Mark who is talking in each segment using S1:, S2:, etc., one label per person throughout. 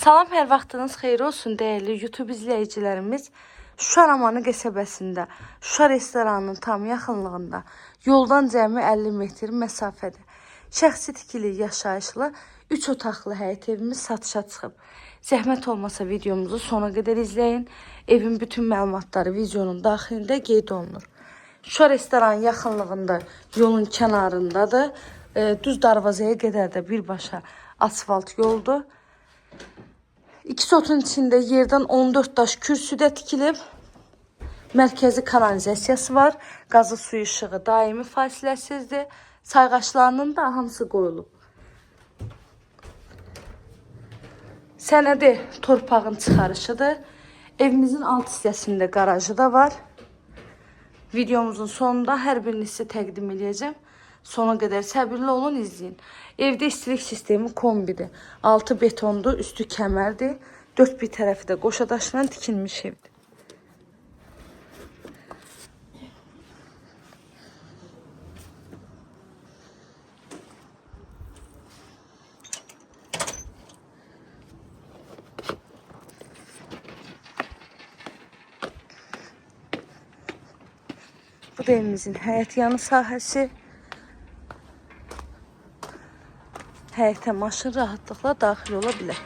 S1: Salam, hər vaxtınız xeyir olsun değerli YouTube izləyicilərimiz. Şuşa Ramanı qəsəbəsində, Şuşa restoranının tam yaxınlığında, yoldan cəmi 50 metr məsafədə şəxsi tikili yaşayışlı 3 otaqlı həyət evimiz satışa çıxıb. Zəhmət olmasa videomuzu sona qədər izləyin. Evin bütün məlumatları videonun daxilində qeyd olunur. Şuşa restoranın yaxınlığında, yolun kənarındadır. Düz darvazaya qədər də birbaşa asfalt yoldur. İki sotun içində yerdən 14 daş kürsüdə tikilib. Mərkəzi kanalizasiyası var. Qazı suyu işığı daimi fasiləsizdir. Sayğaçlarının da hamısı qoyulub. Sənədi torpağın çıxarışıdır. Evimizin alt hissəsində garajı da var. Videomuzun sonunda hər birini sizə təqdim edəcəm. Sona qədər səbirli olun, izləyin. Evdə istilik sistemi kombidir. Altı betondur, üstü kəmərdir. Dörd bir tərəfi də qoşa daşla tikilmiş evdir. Bu da evimizin həyət yanı sahəsi. Həyətə maşın rahatlıqla daxil ola bilər.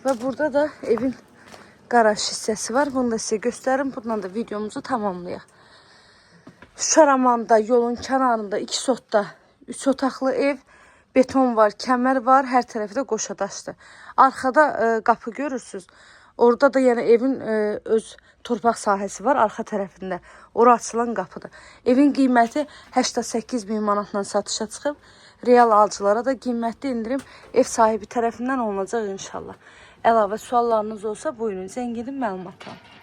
S1: Və burada da evin garaj hissəsi var. Bunu da sizə göstərim. Bundan da videomuzu tamamlayaq. Şuşa Ramanında yolun kənarında 2 sotda 3 otaqlı ev. Beton var, kəmər var. Hər tərəfi də qoşa daşdır. Arxada qapı görürsünüz. Orada da yəni evin öz torpaq sahəsi var arxa tərəfində. Ora açılan qapıdır. Evin qiyməti 88 bin manatla satışa çıxıb. Real alıcılara da qiymətli indirim ev sahibi tərəfindən olunacaq inşallah. Əlavə suallarınız olsa buyurun, zəng edin, məlumat alın.